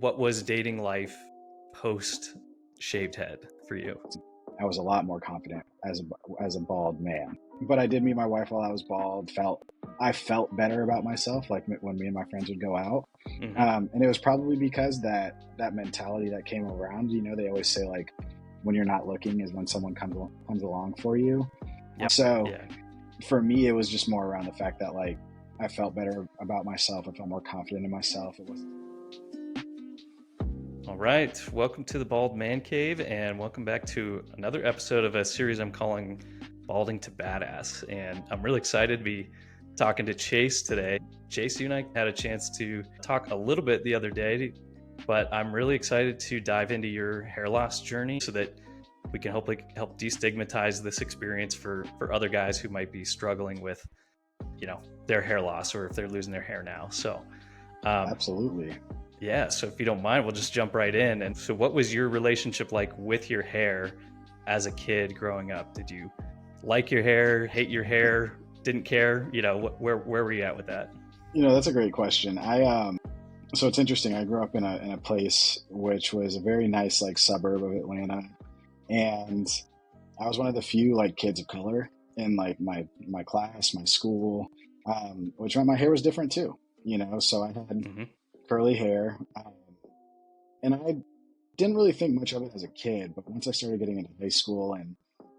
what was dating life post shaved head for you? I was a lot more confident as a bald man. But I did meet my wife while I was bald. I felt better about myself, like when me and my friends would go out, Hmm. and it was probably because that mentality that came around. They always say like, when you're not looking is when someone comes along for you. Yep. So Yeah. for me, it was just more around the fact that like I felt better about myself. I felt more confident in myself. It was All right. Welcome to the Bald Man Cave, and welcome back to another episode of a series I'm calling Balding to Badass. And I'm really excited to be talking to Chase today. Chase, you and I had a chance to talk a little bit the other day, but I'm really excited to dive into your hair loss journey so that we can hopefully help destigmatize this experience for other guys who might be struggling with, their hair loss or if they're losing their hair now. So, um, absolutely. yeah, so if you don't mind, we'll just jump right in. And so, what was your relationship like with your hair as a kid growing up? Did you like your hair, hate your hair, didn't care? Where were you at with that? That's a great question. So it's interesting. I grew up in a place which was a very nice like suburb of Atlanta, and I was one of the few like kids of color in like my class, my school, which meant my hair was different too. So I had Hmm. curly hair, and I didn't really think much of it as a kid. But once I started getting into high school and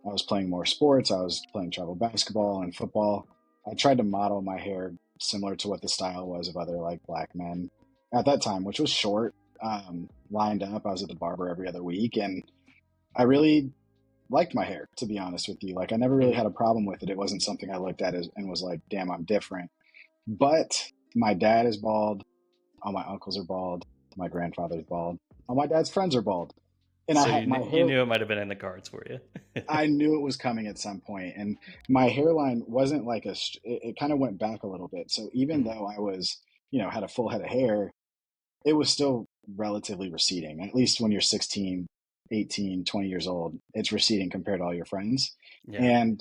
I was playing more sports, I was playing travel basketball and football. I tried to model my hair similar to what the style was of other like black men at that time, which was short, lined up. I was at the barber every other week, and I really liked my hair, to be honest with you. Like, I never really Hmm. had a problem with it. It wasn't something I looked at and was like, damn, I'm different. But my dad is bald. All my uncles are bald. My grandfather's bald. All my dad's friends are bald. And I So had my you hair, knew it might have been in the cards for you. I knew it was coming at some point. And my hairline wasn't like it kind of went back a little bit. So even Mhm. though I was, had a full head of hair, it was still relatively receding. At least when you're 16, 18, 20 years old, it's receding compared to all your friends. Yeah. And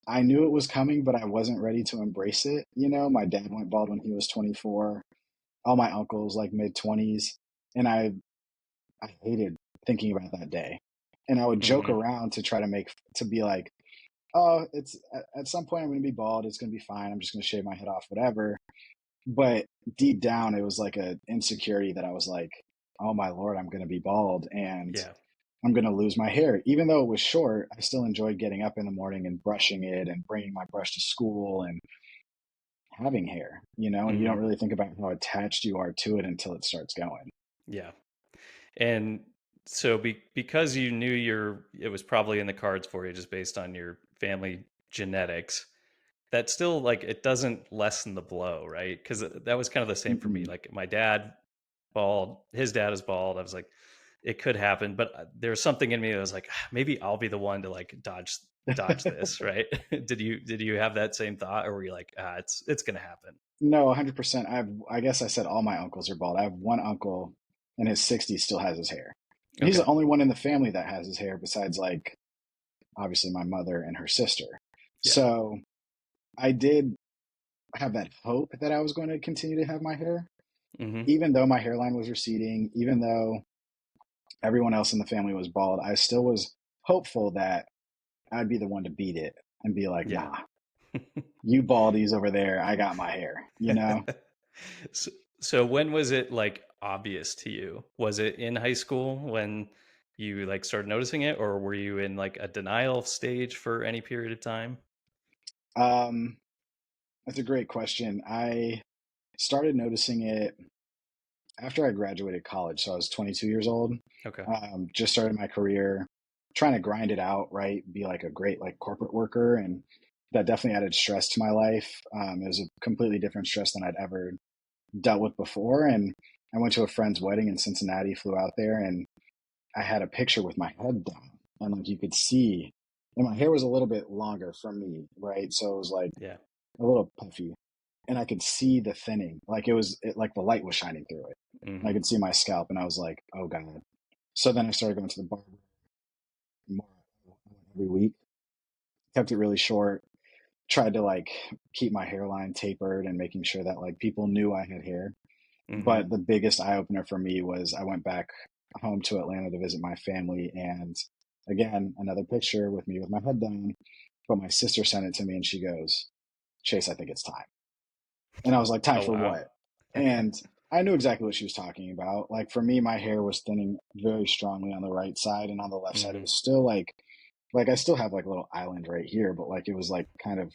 I knew it was coming, but I wasn't ready to embrace it. My dad went bald when he was 24, all my uncles like mid 20s. And I hated thinking about that day. And I would joke Hmm. around to try to be like, oh, it's at some point I'm going to be bald. It's going to be fine. I'm just going to shave my head off, whatever. But deep down, it was like a insecurity that I was like, oh my Lord, I'm going to be bald and Yeah. I'm going to lose my hair. Even though it was short, I still enjoyed getting up in the morning and brushing it and bringing my brush to school and having hair, and you don't Hmm. really think about how attached you are to it until it starts going. Yeah. And so because you knew it was probably in the cards for you just based on your family genetics, that still like it doesn't lessen the blow, right? Because that was kind of the same for me. Mm-mm. Like my dad, bald, his dad is bald. I was like, it could happen, but there was something in me that was like, "Ah, maybe I'll be the one to like dodge this, right?" Did you have that same thought, or were you like, it's gonna happen? No, 100%. I guess I said all my uncles are bald. I have one uncle in his 60s still has his hair. And he's the Okay. only one in the family that has his hair besides like obviously my mother and her sister. Yeah. So I did have that hope that I was going to continue to have my hair, Hmm. even though my hairline was receding, even though everyone else in the family was bald. I still was hopeful that I'd be the one to beat it and be like, Yeah. nah, you baldies over there, I got my hair. so, so when was it like obvious to you? Was it in high school when you like started noticing it, or were you in like a denial stage for any period of time? Um, that's a great question. I started noticing it after I graduated college. So I was 22 years old, Okay. just started my career, trying to grind it out, right? Be like a great like corporate worker. And that definitely added stress to my life. It was a completely different stress than I'd ever dealt with before. And I went to a friend's wedding in Cincinnati, flew out there, and I had a picture with my head down. And like you could see, and my hair was a little bit longer from me, right? So it was like Yeah. a little puffy. And I could see the thinning. Like like the light was shining through it. And I Hmm. could see my scalp, and I was like, oh God. So then I started going to the barber more every week, kept it really short, tried to like keep my hairline tapered and making sure that like people knew I had hair. Mm-hmm. But the biggest eye opener for me was I went back home to Atlanta to visit my family, and again, another picture with me with my head down. But my sister sent it to me, and she goes, "Chase, I think it's time." And I was like, "Time Oh for wow. what?" And I knew exactly what she was talking about. Like for me, my hair was thinning very strongly on the right side, and on the left side, it Mm-hmm. was still like I still have like a little island right here, but like it was like kind of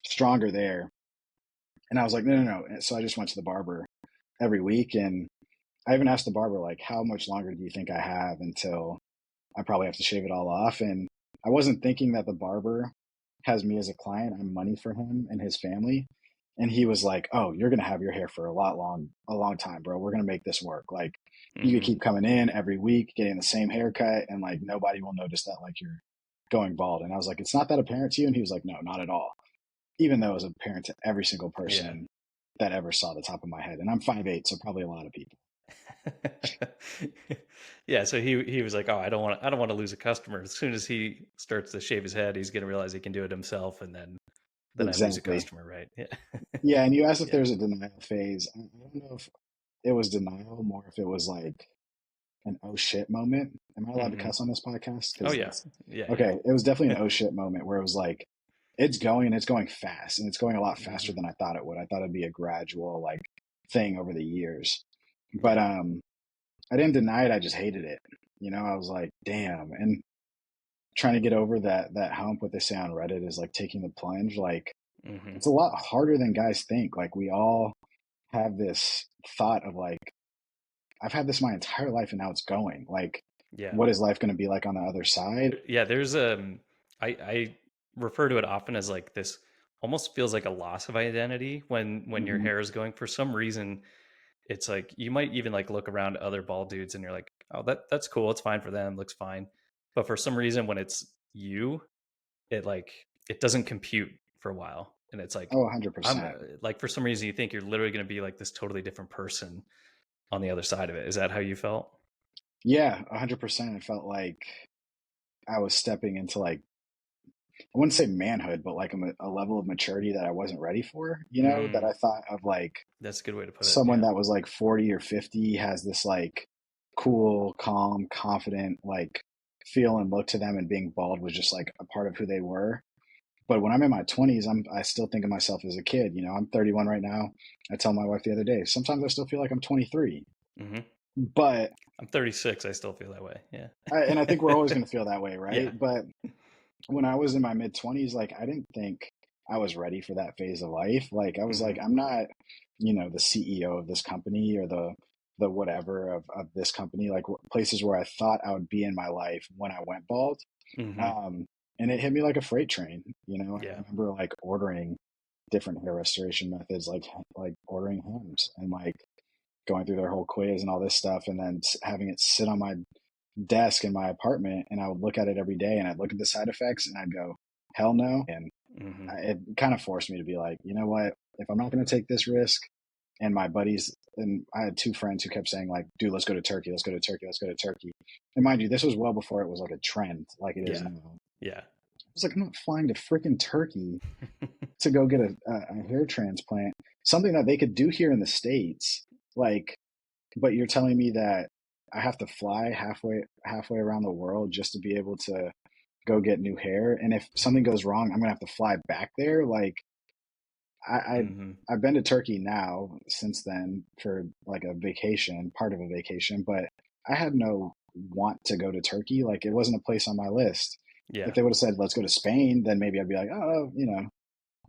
stronger there. And I was like, no, no, no. And so I just went to the barber every week, and I even asked the barber like, how much longer do you think I have until I probably have to shave it all off? And I wasn't thinking that the barber has me as a client. I'm money for him and his family. And he was like, "Oh, you're gonna have your hair for a long time, bro. We're gonna make this work. Like, you could Mm-hmm. keep coming in every week, getting the same haircut, and like nobody will notice that like you're going bald." And I was like, "It's not that apparent to you?" And he was like, "No, not at all." Even though it was apparent to every single Yeah. person that ever saw the top of my head, and I'm 5'8", so probably a lot of people. Yeah, so he was like, "Oh, I don't want to lose a customer. As soon as he starts to shave his head, he's gonna realize he can do it himself, and then I lose a Exactly. customer, right?" Yeah. Yeah, and you asked if Yeah. there's a denial phase. I don't know if it was denial, more if it was like an oh shit moment. Am I allowed to Hmm. cuss on this podcast? Oh Because yeah. that's Yeah, yeah. okay. It was definitely an oh shit moment where it was like, it's going fast, and it's going a lot faster Hmm. than I thought it would. I thought it'd be a gradual like thing over the years. But Yeah. I didn't deny it, I just hated it. I was like, damn. And trying to get over that hump, what they say on Reddit is like taking the plunge. Like Hmm. it's a lot harder than guys think. Like we all have this thought of like, I've had this my entire life and now it's going. Like, Yeah. what is life going to be like on the other side? Yeah, there's I refer to it often as like this almost feels like a loss of identity when your Hmm. hair is going for some reason. It's like you might even like look around at other bald dudes and you're like, "Oh, that's cool. It's fine for them. Looks fine." But for some reason when it's you, it doesn't compute for a while. And it's like Oh, I'm 100%. like for some reason you think you're literally going to be like this totally different person on the other side of it. Is that how you felt? Yeah, 100%. It felt like I was stepping into like, I wouldn't say manhood, but like a level of maturity that I wasn't ready for, that Mm, I thought of like that's a good way to put it. someone Yeah. that was like 40 or 50 has this like cool, calm, confident, like feel and look to them, and being bald was just like a part of who they were. But when I'm in my 20s, I still think of myself as a kid. I'm 31 right now. I tell my wife the other day, sometimes I still feel like I'm 23. Hmm. But I'm 36. I still feel that way. Yeah. and I think we're always going to feel that way, right? Yeah. But when I was in my mid 20s, like I didn't think I was ready for that phase of life. Like I was Hmm. like, I'm not, the CEO of this company or the whatever of this company, like places where I thought I would be in my life when I went bald. Hmm. Um, and it hit me like a freight train. I Yeah. remember like ordering different hair restoration methods, like ordering hymns and like going through their whole quiz and all this stuff, and then having it sit on my desk in my apartment, and I would look at it every day, and I'd look at the side effects, and I'd go, hell no. And Hmm. it kind of forced me to be like, you know what? If I'm not going to take this risk, and my buddies, and I had two friends who kept saying like, dude, let's go to Turkey, let's go to Turkey, let's go to Turkey. And mind you, this was well before it was like a trend like it is Yeah. now. Yeah. I was like, I'm not flying to freaking Turkey to go get a hair transplant, something that they could do here in the States. Like, but you're telling me that I have to fly halfway around the world just to be able to go get new hair. And if something goes wrong, I'm gonna have to fly back there. Like I, I Hmm. I've been to Turkey now since then for like a vacation, part of a vacation, but I had no want to go to Turkey. Like it wasn't a place on my list. If Yeah. they would have said, let's go to Spain, then maybe I'd be like, oh, Yeah.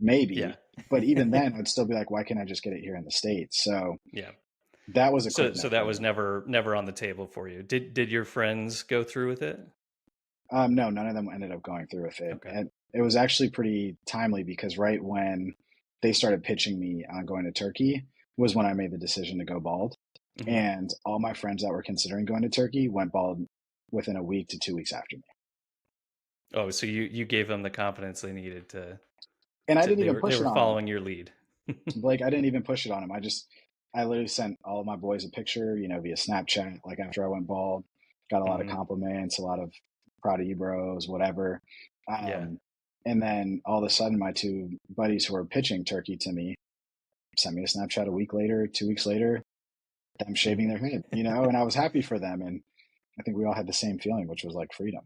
maybe. But even then, I'd still be like, why can't I just get it here in the States? So Yeah. that was a So quick so no that for was me. never on the table for you. Did your friends go through with it? No, none of them ended up going through with it. Okay. And it was actually pretty timely because right when they started pitching me on going to Turkey was when I made the decision to go bald. Hmm. And all my friends that were considering going to Turkey went bald within a week to 2 weeks after me. Oh, so you gave them the confidence they needed to And I to didn't they even were they push it were on them. following your lead. Blake, I didn't even push it on them. I literally sent all of my boys a picture, via Snapchat, like after I went bald. Got a lot of Hmm. compliments, a lot of proud of you bros, whatever. Yeah. Um, and then all of a sudden, my two buddies who were pitching Turkey to me sent me a Snapchat a week later, 2 weeks later. them shaving their head, and I was happy for them. And I think we all had the same feeling, which was like freedom.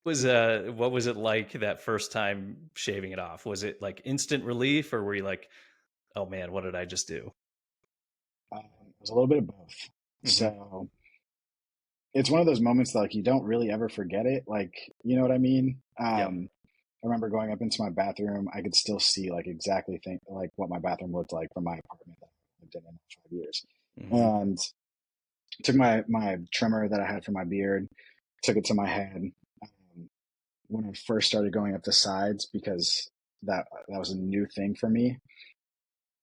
Was what was it like that first time shaving it off? Was it like instant relief, or were you like, "Oh man, what did I just do?" It was a little bit of both. Hmm. So it's one of those moments that, like, you don't really ever forget it. Like, you know what I mean? Yep. I remember going up into my bathroom. I could still see like exactly think like what my bathroom looked like from my apartment that I lived in 5 years. Hmm. And took my trimmer that I had for my beard, took it to my head. Um, when I first started going up the sides, because that was a new thing for me,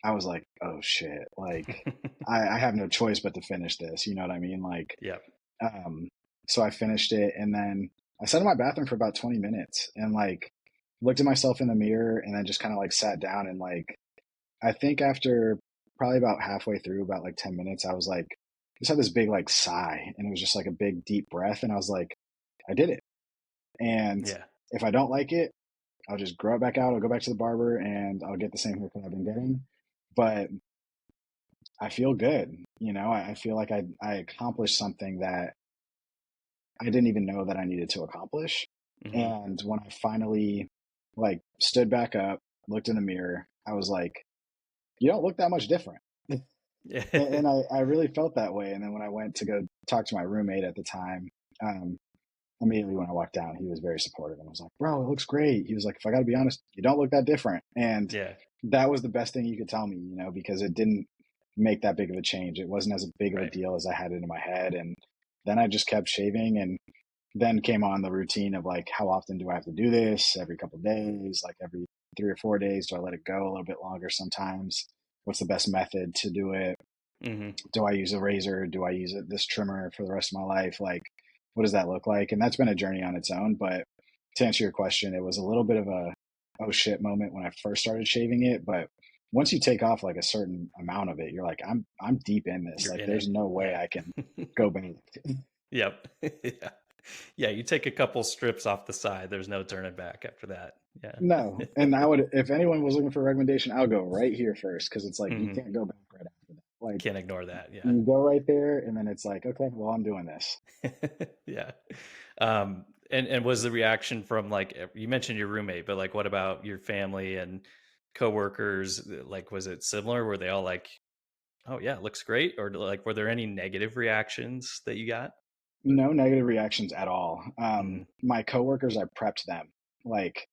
I was like, oh shit, like I have no choice but to finish this. You know what I mean? Like, Yep. um, so I finished it, and then I sat in my bathroom for about 20 minutes and like looked at myself in the mirror, and then just kind of like sat down, and like I think after probably about halfway through, about like 10 minutes, I was like, just had this big like sigh, and it was just like a big deep breath, and I was like, I did it. And Yeah. if I don't like it, I'll just grow it back out. I'll go back to the barber, and I'll get the same haircut I've been getting. But I feel good. I feel like I accomplished something that I didn't even know that I needed to accomplish. Hmm. And when I finally like stood back up, looked in the mirror, I was like, you don't look that much different. Yeah. And I really felt that way. And then when I went to go talk to my roommate at the time, um, immediately when I walked down, he was very supportive and was like, bro, it looks great. He was like, if I got to be honest, you don't look that different. And Yeah. that was the best thing you could tell me, because it didn't make that big of a change. It wasn't as big of a Right. deal as I had it in my head. And then I just kept shaving, and then came on the routine of like, how often do I have to do this? Every couple of days, like every 3 or 4 days? Do I let it go a little bit longer sometimes? What's the best method to do it? Hmm. Do I use a razor? Do I use this trimmer for the rest of my life? Like, what does that look like? And that's been a journey on its own. But to answer your question, it was a little bit of a oh shit moment when I first started shaving it. But once you take off like a certain amount of it, you're like, I'm deep in this. You're Like, in there's it. no way Yeah. I can go back. Yep. Yeah. Yeah. You take a couple strips off the side. There's no turning back after that. No. Yeah. And I would, if anyone was looking for a recommendation, I'll go right here first, because it's like you Hmm. can't go back right after that. Like, Can't ignore that. Yeah. you go right there, and then it's like, okay, well, I'm doing this. Yeah. And was the reaction from like you mentioned your roommate, but like what about your family and coworkers? Like was it similar? Were they all like, "Oh yeah, it looks great," or like were there any negative reactions that you got? No negative reactions at all. Hmm. My coworkers, I prepped them. Like,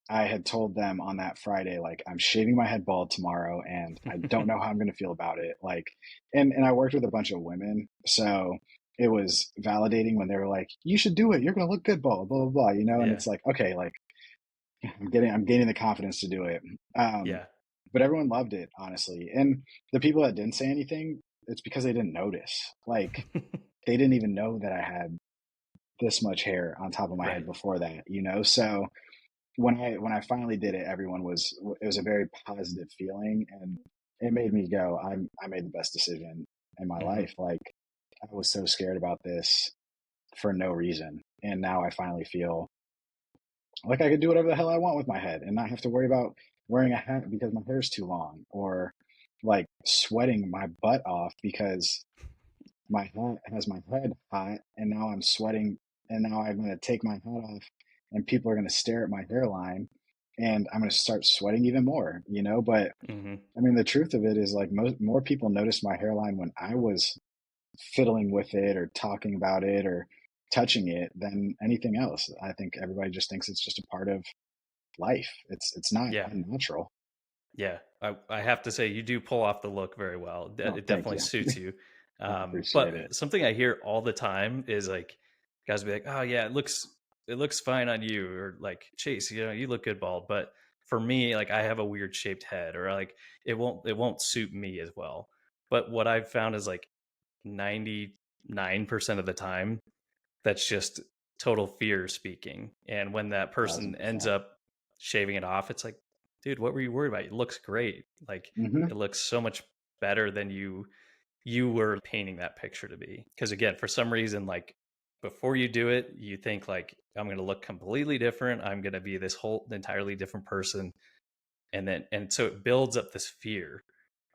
I had told them on that Friday, like, I'm shaving my head bald tomorrow, and I don't know how I'm going to feel about it. Like, and I worked with a bunch of women, so it was validating when they were like, you should do it. You're going to look good bald, blah, blah, blah, and Yeah. it's like, okay, like I'm gaining the confidence to do it. Um, Yeah. but everyone loved it, honestly. And the people that didn't say anything, it's because they didn't notice. Like, they didn't even know that I had this much hair on top of my head Right. before that. So when I finally did it, everyone was it was a very positive feeling, and it made me go, I made the best decision in my Hmm. life. Like, I was so scared about this for no reason, and now I finally feel like I could do whatever the hell I want with my head and not have to worry about wearing a hat because my hair is too long, or like sweating my butt off because my hat has my head hot, and now I'm sweating, and now I'm going to take my hat off, and people are going to stare at my hairline, and I'm going to start sweating even more. But Hmm. I mean, the truth of it is, like, more people noticed my hairline when I was fiddling with it or talking about it or touching it than anything else. I think everybody just thinks it's just a part of life. It's not Yeah. unnatural. Yeah, I have to say you do pull off the look very well. Oh, It thank definitely you. suits you. I appreciate it. But something I hear all the time is like guys be like, "Oh yeah, it looks fine on you," or like, "Chase, you look good bald." But for me, like I have a weird shaped head, or like it won't suit me as well. But what I've found is like 99% of the time, that's just total fear speaking. And when that person Thousand ends percent. up shaving it off, it's like, dude, what were you worried about? It looks great. Like Mm-hmm. it looks so much better than you were painting that picture to be. Because again, for some reason, like before you do it, you think like I'm going to look completely different. I'm going to be this whole entirely different person, and so it builds up this fear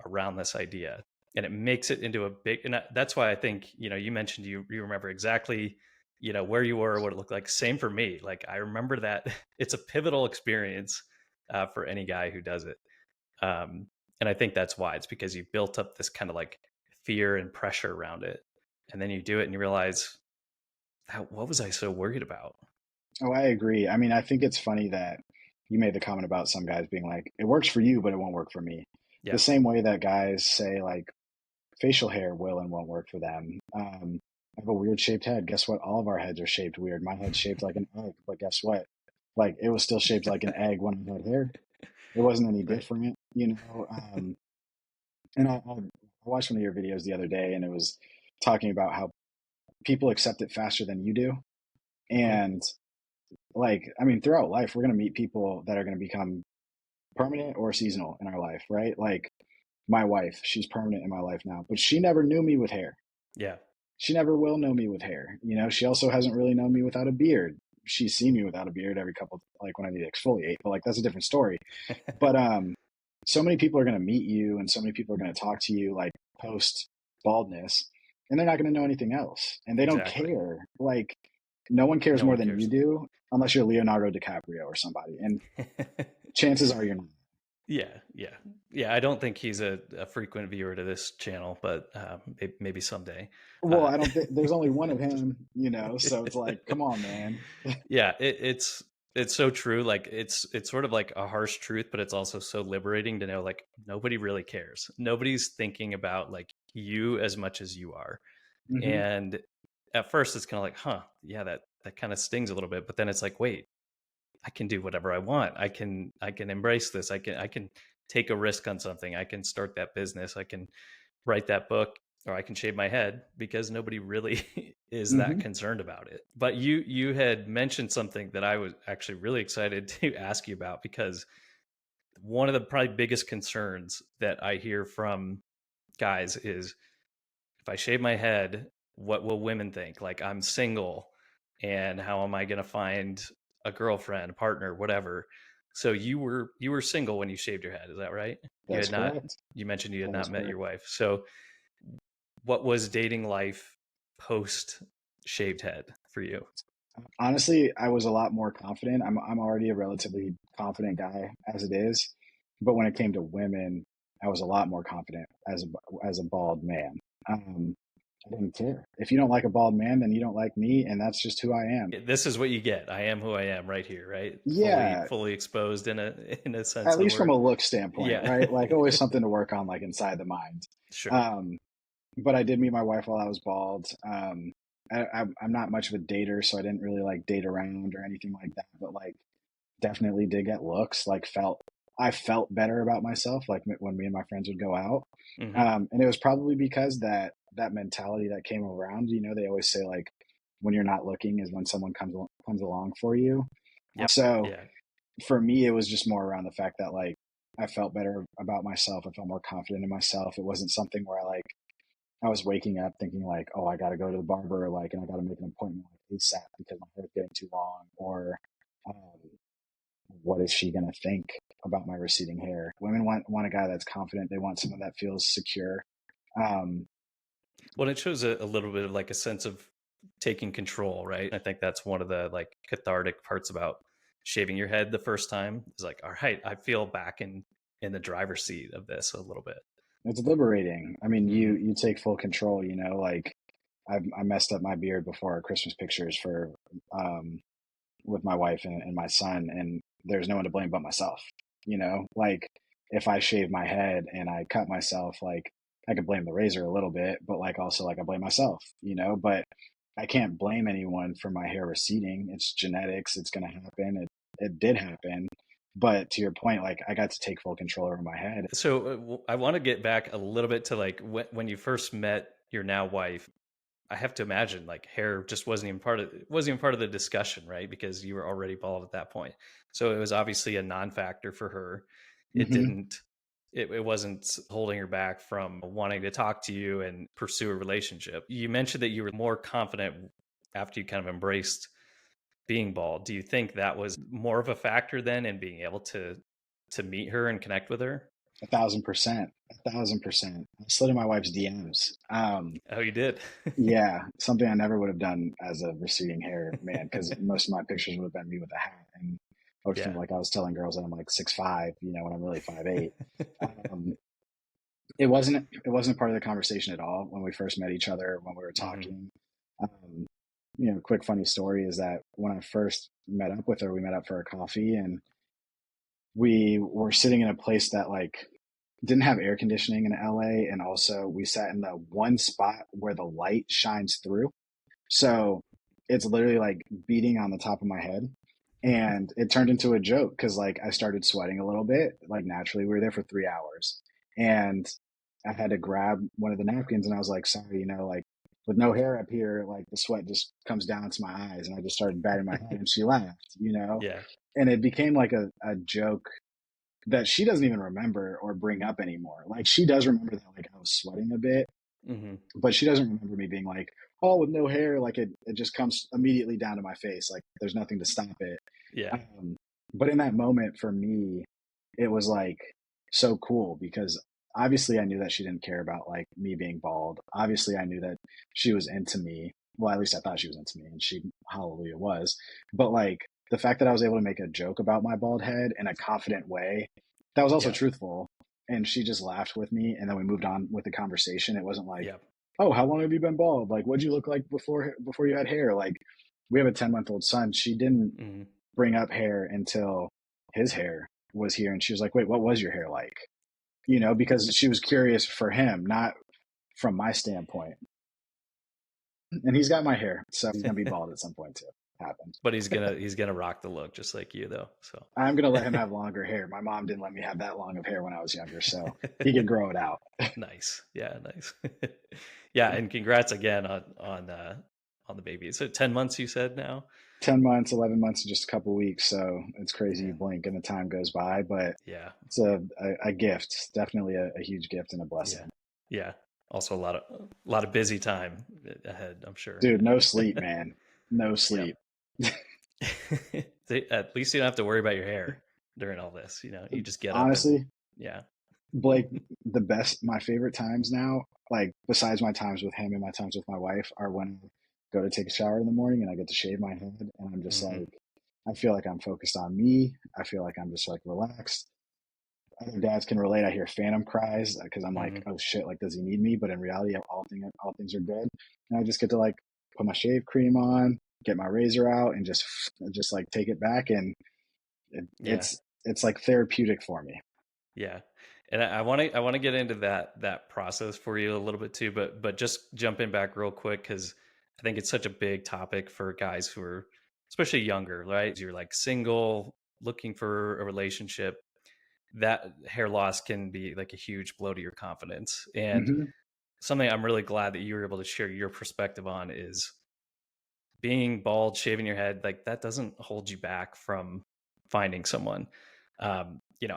around this idea. and it makes it into a big, and that's why I think, you mentioned you remember exactly, where you were, what it looked like. Same for me. Like I remember that it's a pivotal experience for any guy who does it. Um, and I think that's why it's because you built up this kind of like fear and pressure around it. And then you do it and you realize, what was I so worried about? Oh, I agree. I mean, I think it's funny that you made the comment about some guys being like, it works for you, but it won't work for me. The Yeah. same way that guys say like facial hair will and won't work for them. I have a weird shaped head. Guess what? All of our heads are shaped weird. My head's shaped like an egg, but guess what? Like it was still shaped like an egg when I had hair. It wasn't any Right. different, you know. And I watched one of your videos the other day, and it was talking about how people accept it faster than you do. Hmm. And like, I mean, throughout life, we're going to meet people that are going to become permanent or seasonal in our life, right? Like my wife, she's permanent in my life now, but she never knew me with hair. Yeah. She never will know me with hair. You know, she also hasn't really known me without a beard. She's seen me without a beard every couple, like when I need to exfoliate, but like that's a different story. But so many people are going to meet you, and so many people are going to talk to you like post baldness, and they're not going to know anything else, and they don't Exactly. care. Like no one cares No more one than you cares. do, unless you're Leonardo DiCaprio or somebody, and chances are you're not. Yeah, yeah, yeah. I don't think he's a frequent viewer to this channel, but maybe someday. Well, Uh, I don't think there's only one of him, you know, so it's like, come on, man. yeah, it's so true. Like it's sort of like a harsh truth, but it's also so liberating to know like nobody really cares. Nobody's thinking about like you as much as you are. Hmm. And at first, it's kind of like, huh, yeah, that kind of stings a little bit. But then it's like, wait, I can do whatever I want. I can embrace this. I can take a risk on something. I can start that business. I can write that book, or I can shave my head because nobody really is that Hmm. concerned about it. But you had mentioned something that I was actually really excited to ask you about, because one of the probably biggest concerns that I hear from guys is, if I shave my head, what will women think? Like I'm single, and how am I going to find a girlfriend, partner, whatever? So you were single when you shaved your head, is that right? You That's had not. correct. You mentioned you had That is not met your correct. wife. So what was dating life post shaved head for you? Honestly, I was a lot more confident. I'm already a relatively confident guy as it is, but when it came to women, I was a lot more confident as a bald man. Um, I didn't care. If you don't like a bald man, then you don't like me, and that's just who I am. This is what you get. I am who I am right here, right? Fully Yeah, fully exposed in a sense at of the least from word. a look standpoint, Yeah. right? Like always something to work on, like inside the mind. Sure. Um, but I did meet my wife while I was bald. I'm not much of a dater, so I didn't really like date around or anything like that. But like, definitely did get looks. Like, I felt better about myself. Like when me and my friends would go out, Hmm. and it was probably because that mentality that came around. You know, they always say like, when you're not looking is when someone comes along for you. Yep. So Yeah. for me, it was just more around the fact that like I felt better about myself. I felt more confident in myself. It wasn't something where I was waking up thinking like, oh, I got to go to the barber, like, and I got to make an appointment like ASAP because my hair's getting too long, or um, what is she going to think about my receding hair? Women want a guy that's confident. They want someone that feels secure. Um, Well, it shows a little bit of like a sense of taking control, right? I think that's one of the like cathartic parts about shaving your head the first time, is like, all right, I feel back in the driver's seat of this a little bit. it's liberating. I mean, you Hmm. you take full control. You know, like I messed up my beard before our Christmas pictures for um, with my wife and my son, and there's no one to blame but myself. You know, like if I shave my head and I cut myself, like I could blame the razor a little bit, but like also like I blame myself, you know, but I can't blame anyone for my hair receding. It's genetics. It's going to happen. It did happen. But to your point, like I got to take full control over my head. So I want to get back a little bit to like when you first met your now wife. I have to imagine like hair just wasn't even part of the discussion, right? Because you were already bald at that point. So it was obviously a non-factor for her. It Hmm. didn't it wasn't holding her back from wanting to talk to you and pursue a relationship. You mentioned that you were more confident after you kind of embraced being bald. Do you think that was more of a factor then in being able to meet her and connect with her? 1,000%, 1,000%. I slid in my wife's DMs. Oh, you did. Yeah, something I never would have done as a receding hair man, because most of my pictures would have been me with a hat, and I would feel Yeah. like I was telling girls that I'm like 6'5", when I'm really 5'8". Um, it wasn't part of the conversation at all when we first met each other, when we were Hmm. talking. Um, quick funny story is that when I first met up with her, we met up for a coffee, and we were sitting in a place that like didn't have air conditioning in LA, and also we sat in the one spot where the light shines through. So it's literally like beating on the top of my head. And it turned into a joke because like I started sweating a little bit, like naturally. We were there for 3 hours. And I had to grab one of the napkins and I was like, sorry, like with no hair up here, like the sweat just comes down to my eyes. And I just started batting my head and she laughed. Yeah. And it became like a joke that she doesn't even remember or bring up anymore. Like she does remember that like I was sweating a bit, Hmm. but she doesn't remember me being like, oh, with no hair, like it just comes immediately down to my face. Like there's nothing to stop it. Yeah. Um, but in that moment for me, it was like so cool because obviously I knew that she didn't care about like me being bald. Obviously I knew that she was into me. Well, at least I thought she was into me, and she, hallelujah, was. But like the fact that I was able to make a joke about my bald head in a confident way, that was also Yeah. truthful. And she just laughed with me, and then we moved on with the conversation. It wasn't like, Yeah. oh, how long have you been bald? Like, what'd you look like before you had hair? Like, we have a 10-month-old son. She didn't Hmm. bring up hair until his hair was here, and she was like, wait, what was your hair like? Because she was curious for him, not from my standpoint. And he's got my hair, so he's gonna be bald at some point too. Happens. But he's gonna rock the look just like you though. So I'm gonna let him have longer hair. My mom didn't let me have that long of hair when I was younger, so he could grow it out. nice. Yeah, nice. Yeah, and congrats again on the baby. So 10 months you said now? 10 months, 11 months in just a couple weeks, so it's crazy. You Man. blink and the time goes by, but Yeah. it's a gift, definitely a huge gift and a Yeah. blessing. Yeah. Also a lot of busy time ahead, I'm sure. Dude, no sleep, man. No Yep. sleep. At least you don't have to worry about your hair during all this. You just get up and Honestly, yeah. Blake, my favorite times now, like besides my times with him and my times with my wife, are when I go to take a shower in the morning and I get to shave my head, and I'm just Hmm. like, I feel like I'm focused on me. I feel like I'm just like relaxed. Other dads can relate. I hear phantom cries because I'm like, Hmm. oh shit, like does he need me? But in reality, all things are good, and I just get to like put my shave cream on, get my razor out, and just like take it back, and it, Yeah. it's it's like therapeutic for me. Yeah. And I want to get into that process for you a little bit too, but just jumping back real quick because I think it's such a big topic for guys who are especially younger, right? You're like single, looking for a relationship. That hair loss can be like a huge blow to your confidence. And Hmm. something I'm really glad that you were able to share your perspective on is being bald, shaving your head, like that doesn't hold you back from finding someone.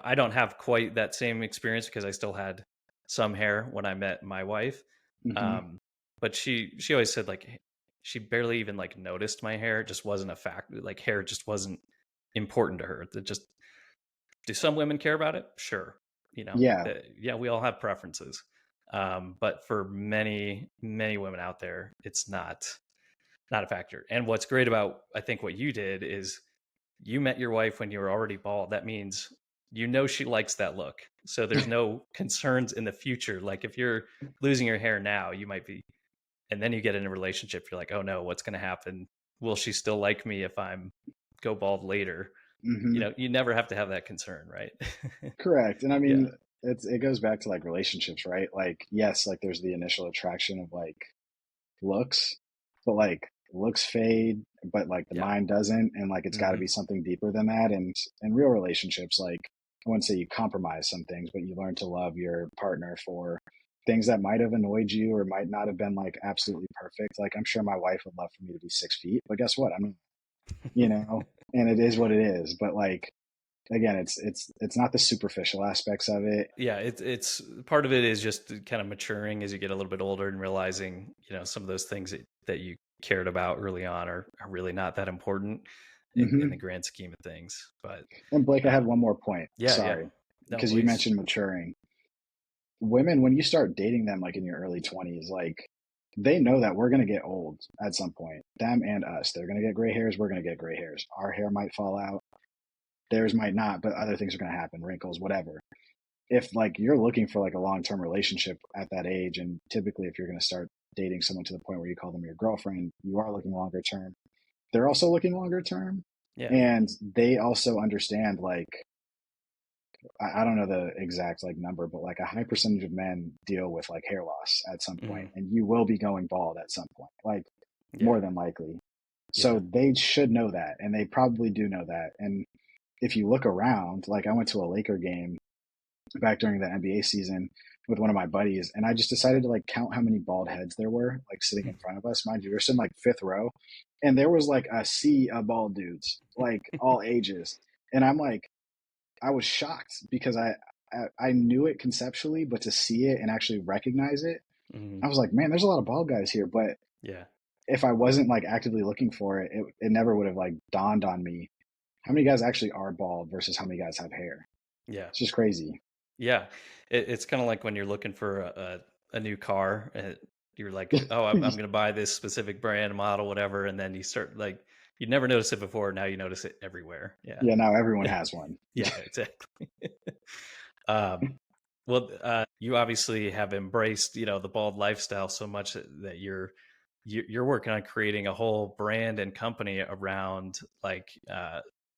I don't have quite that same experience because I still had some hair when I met my wife. Hmm. Um, but she always said like she barely even like noticed my hair. It just wasn't a fact. Like hair just wasn't important to her. That just do some women care about it? Sure. Yeah. Yeah, we all have preferences. But for many, many women out there, it's not a factor. And what's great about I think what you did is you met your wife when you were already bald. That means she likes that look. So there's no concerns in the future. Like if you're losing your hair now, you might be and then you get in a relationship, you're like, "Oh no, what's going to happen? Will she still like me if I'm go bald later?" Hmm. You never have to have that concern, right? Correct. And I Yeah. mean, it goes back to like relationships, right? Like, yes, like there's the initial attraction of like looks, but like looks fade, but like the Yeah. mind doesn't, and like it's got to Hmm. be something deeper than that. And in real relationships, like I wouldn't say you compromise some things, but you learn to love your partner for things that might have annoyed you or might not have been like absolutely perfect. Like I'm sure my wife would love for me to be 6 feet, but guess what? I'm not, and it is what it is. But like again, it's not the superficial aspects of it. Yeah, it's part of it is just kind of maturing as you get a little bit older and realizing, some of those things that you cared about early on are really not that important in the Hmm. grand scheme of things. But And Blake, I had um, one more point. yeah, yeah. Sorry. No, because you please. mentioned maturing. Women, when you start dating them like in your early 20s, like they know that we're going to get old at some point. Them and us. They're going to get gray hairs. We're going to get gray hairs. Our hair might fall out. Theirs might not, but other things are going to happen, wrinkles, whatever. If like you're looking for like a long-term relationship at that age, and typically if you're going to start dating someone to the point where you call them your girlfriend, you are looking longer term. They're also looking longer term, Yeah. and they also understand like I don't know the exact like number, but like a high percentage of men deal with like hair loss at some point, Hmm. and you will be going bald at some point, like Yeah. more than likely. Yeah. So they should know that, and they probably do know that. And if you look around, like I went to a Laker game back during the NBA season with one of my buddies, and I just decided to like count how many bald heads there were like sitting in front of us. Mind you, we're sitting like fifth row, and there was like a sea of bald dudes, like all ages. And I'm like, I was shocked because I knew it conceptually, but to see it and actually recognize it, Hmm. I was like, man, there's a lot of bald guys here. But Yeah. if I wasn't like actively looking for it, it never would have like dawned on me how many guys actually are bald versus how many guys have hair. Yeah. It's just crazy. Yeah. It's kind of like when you're looking for a new car and you're like, oh, I'm going to buy this specific brand, model, whatever. And then you start like, you never noticed it before. Now you notice it everywhere. Yeah. Yeah, now everyone has one. Yeah, exactly. um, well, you obviously have embraced, the bald lifestyle so much that you're working on creating a whole brand and company around like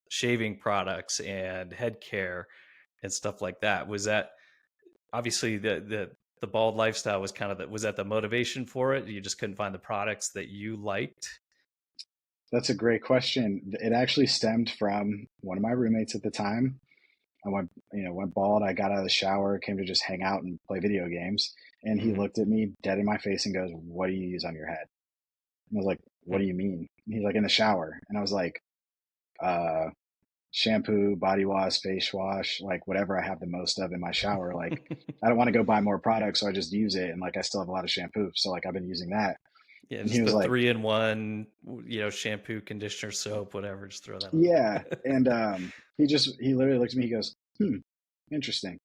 shaving products and head care and stuff like that. Was that obviously the bald lifestyle was kind of was that the motivation for it? You just couldn't find the products that you liked? That's a great question. It actually stemmed from one of my roommates at the time. I went bald. I got out of the shower, came to just hang out and play video games. And he Hmm. looked at me dead in my face and goes, "What do you use on your head?" And I was like, "What do you mean?" And he's like, "In the shower." And I was like, uh, shampoo, body wash, face wash, like whatever I have the most of in my shower. Like, I don't want to go buy more products, so I just use it. And like, I still have a lot of shampoo. So like, I've been using that. Yeah, And he just was the like, 3-in-1, shampoo, conditioner, soap, whatever. Just throw that on yeah. there. And he literally looked at me, he goes, "Hmm, interesting."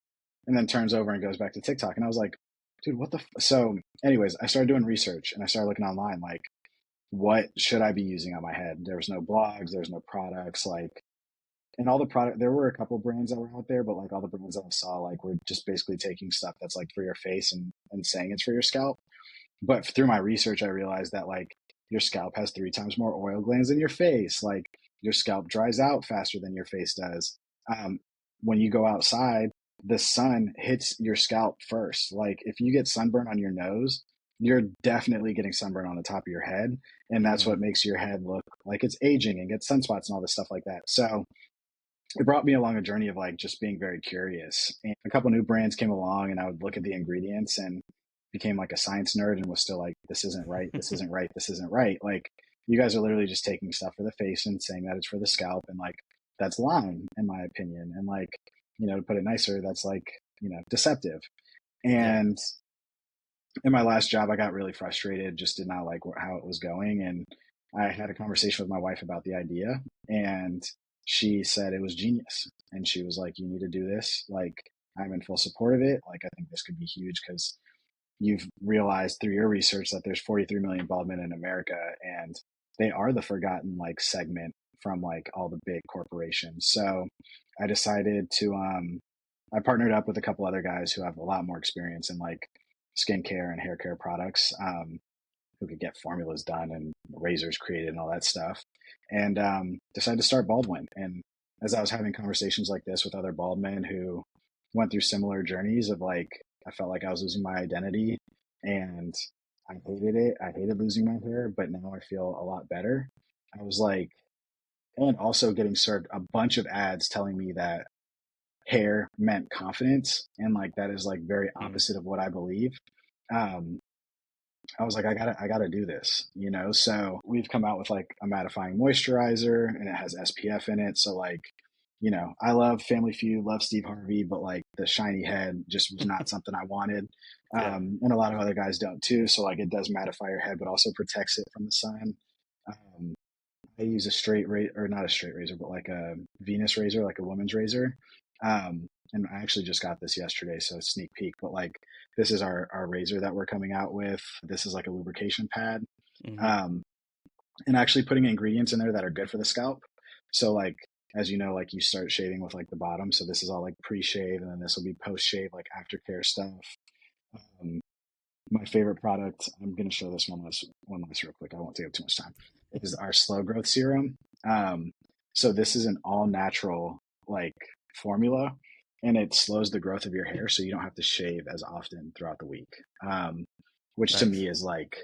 And then turns over and goes back to TikTok. And I was like, dude, what the so anyways, I started doing research and I started looking online, like, what should I be using on my head? There was no blogs, there was no products, like, and all the product, there were a couple brands that were out there, but like all the brands that I saw, like, were just basically taking stuff that's like for your face and saying it's for your scalp. But through my research, I realized that like your scalp has 3 times more oil glands than your face. Like your scalp dries out faster than your face does. Um, when you go outside, the sun hits your scalp first. Like if you get sunburn on your nose, you're definitely getting sunburn on the top of your head. And that's Hmm. what makes your head look like it's aging and get sunspots and all this stuff like that. So it brought me along a journey of like just being very curious. And a couple new brands came along, and I would look at the ingredients and became like a science nerd and was still like, this isn't right, this isn't right, this isn't right. Like you guys are literally just taking stuff for the face and saying that it's for the scalp, and like that's lying in my opinion. And like, to put it nicer, that's like, deceptive. Yeah. And in my last job, I got really frustrated, just did not like how it was going. And I had a conversation with my wife about the idea, and she said it was genius. And she was like, "You need to do this. Like, I'm in full support of it. Like, I think this could be huge because you've realized through your research that there's 43 million bald men in America, and they are the forgotten like segment from like all the big corporations." So I decided to I partnered up with a couple other guys who have a lot more experience in like skincare and hair care products, who could get formulas done and razors created and all that stuff, and decided to start Baldwin. And as I was having conversations like this with other bald men who went through similar journeys of like, I felt like I was losing my identity, and I hated it. I hated losing my hair, but now I feel a lot better. I was like, and also getting served a bunch of ads telling me that hair meant confidence, and like that is like very Mm. opposite of what I believe. Um, I was like, I gotta do this, So we've come out with like a mattifying moisturizer, and it has SPF in it. So like, I love Family Feud, love Steve Harvey, but like the shiny head just was not something I wanted. Yeah. And a lot of other guys don't too. So like, it does mattify your head, but also protects it from the sun. Um, I use a straight razor, or not a straight razor, but like a Venus razor, like a woman's razor. and I actually just got this yesterday, so sneak peek. But like, this is our razor that we're coming out with. This is like a lubrication pad, Hmm. um, and actually putting ingredients in there that are good for the scalp. So like, as you know, like you start shaving with like the bottom. So this is all like pre-shave, and then this will be post-shave, like aftercare stuff. Um, my favorite product, I'm going to show this one last real quick. I won't take up too much time. Is our slow growth serum. Um, so this is an all natural like formula, and it slows the growth of your hair, so you don't have to shave as often throughout the week. Which to Nice. me is like,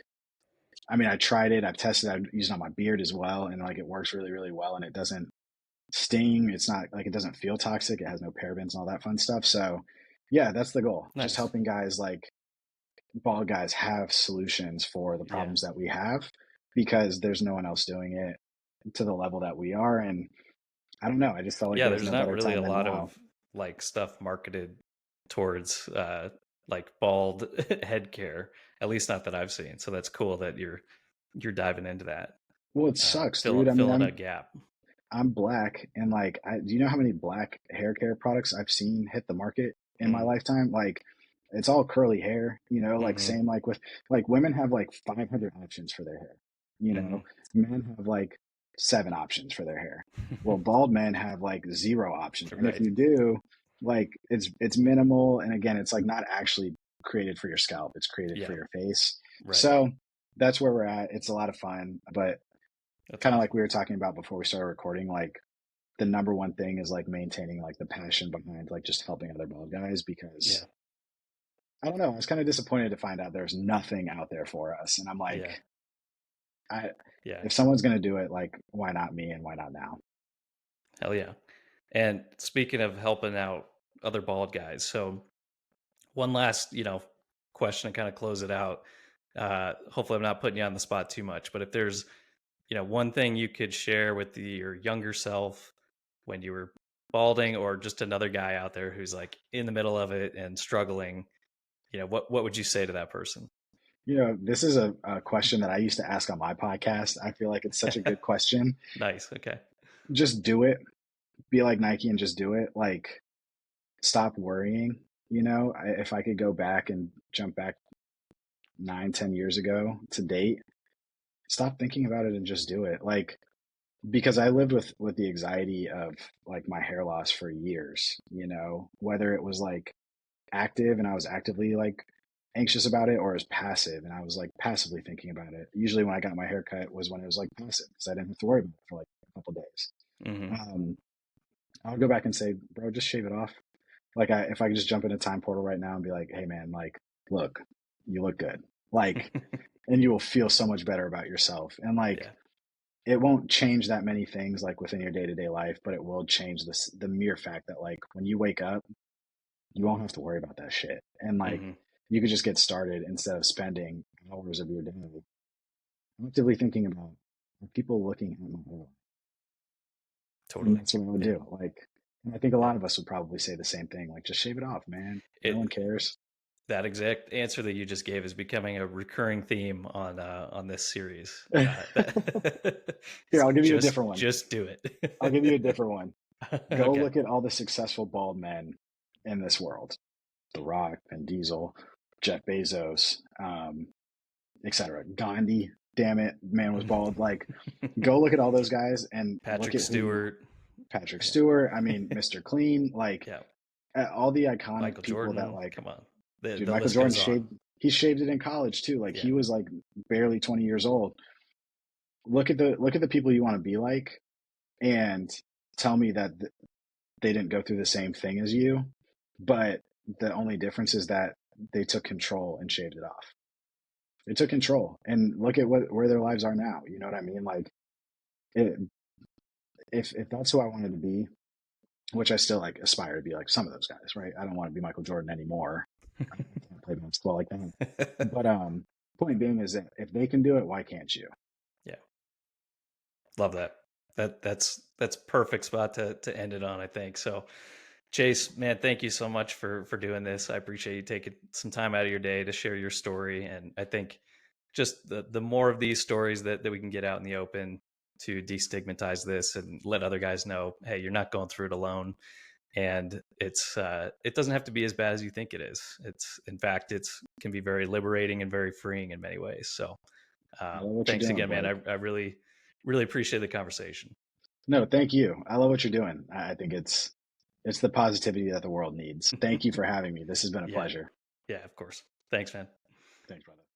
I mean, I tried it, I've tested it, I've used it on my beard as well, and like it works really, really well, and it doesn't sting. It's not like, it doesn't feel toxic. It has no parabens and all that fun stuff. So yeah, that's the goal. Just Nice. helping guys like bald guys have solutions for the Yeah. problems that we have, because there's no one else doing it to the level that we are. And I don't know, I just felt like Yeah, there was there's no not better really a time than lot now. of like stuff marketed towards like bald head care, at least not that I've seen. So that's cool that you're diving into that, Well, it sucks, dude. fill I mean, filling a I'm gap. I'm black, and like, do you know how many black hair care products I've seen hit the market in my Mm, lifetime? Like, it's all curly hair, like mm-hmm, same like with like women have like 500 options for their hair, mm-hmm. men have like seven options for their hair. Well, bald men have like zero options. And if Right. you do, like it's minimal. And again, it's like not actually created for your scalp, it's created for Yeah. your face. Right. So that's where we're at. It's a lot of fun, but That's kind of like awesome. we were talking about before we started recording, like the number one thing is like maintaining like the passion behind like just helping other bald guys, Yeah. because I don't know, I was kind of disappointed to find out there's nothing out there for us. And I'm like, Yeah. I Yeah. if someone's gonna do it, like why not me and why not now? Hell yeah. And speaking of helping out other bald guys, so one last, question to kind of close it out. Hopefully, I'm not putting you on the spot too much, but if there's, one thing you could share with your younger self when you were balding, or just another guy out there who's like in the middle of it and struggling, what would you say to that person? This is a question that I used to ask on my podcast. I feel like it's such a good question. Nice. Okay. Just do it. Be like Nike and just do it. Like, stop worrying. If I could go back and jump back 9, 10 years ago to date, stop thinking about it and just do it. Like, because I lived with the anxiety of like my hair loss for years, whether it was like active and I was actively like anxious about it, or it was passive and I was like passively thinking about it. Usually when I got my hair cut was when it was like passive, because I didn't have to worry about it for like a couple days. Hmm. Um, I would go back and say, bro, just shave it off. Like, if I could just jump in a time portal right now and be like, hey man, like, look, you look good. Like, and you will feel so much better about yourself. And like, Yeah. it won't change that many things like within your day-to-day life, but it will change the mere fact that like when you wake up, you won't have to worry about that shit. And like, Hmm. you could just get started instead of spending hours of your day actively thinking about, are people looking at my hair? And Totally. that's what I would Yeah. do. Like, and I think a Yeah. lot of us would probably say the same thing. Like, just shave it off, man. No one It cares. That exact answer that you just gave is becoming a recurring theme on this series. Here, I'll give you a different one. Just do I'll give you a it. different one. Go Okay. look at all the successful bald men in this world: The Rock, and Diesel, Jeff Bezos, etc. Gandhi, damn it, man was bald. Like, go look at all those guys and look Patrick at who Stewart. Patrick Yeah. Stewart. I mean, Mr. Clean. Like, Yeah. all the iconic Michael people that Jordan. like, Come on. The dude, the Michael list Jordan goes on. shaved. He shaved it in college too. Like, Yeah. he was like barely 20 years old. Look at the people you want to be like, and tell me that they didn't go through the same thing as you, but the only difference is that they took control and shaved it off. They took control, and look at where their lives are now. You know what I mean? Like, it, if that's who I wanted to be, which I still like aspire to be like some of those guys, right? I don't want to be Michael Jordan anymore. I can't play basketball like that. But point being is that if they can do it, why can't you? Yeah. Love that. That's perfect spot to end it on, I think. So Chase, man, thank you so much for doing this. I appreciate you taking some time out of your day to share your story. And I think just the more of these stories that we can get out in the open to destigmatize this and let other guys know, hey, you're not going through it alone. and it doesn't have to be as bad as you think it is. It's in fact it's can be very liberating and very freeing in many ways. So I love what you're thanks doing, again, man. Blake. I really appreciate the conversation. No, thank you. I love what you're doing. I think it's the positivity that the world needs. Thank you for having me. This has been a Yeah, pleasure. yeah, of course. Thanks, man. Thanks, brother.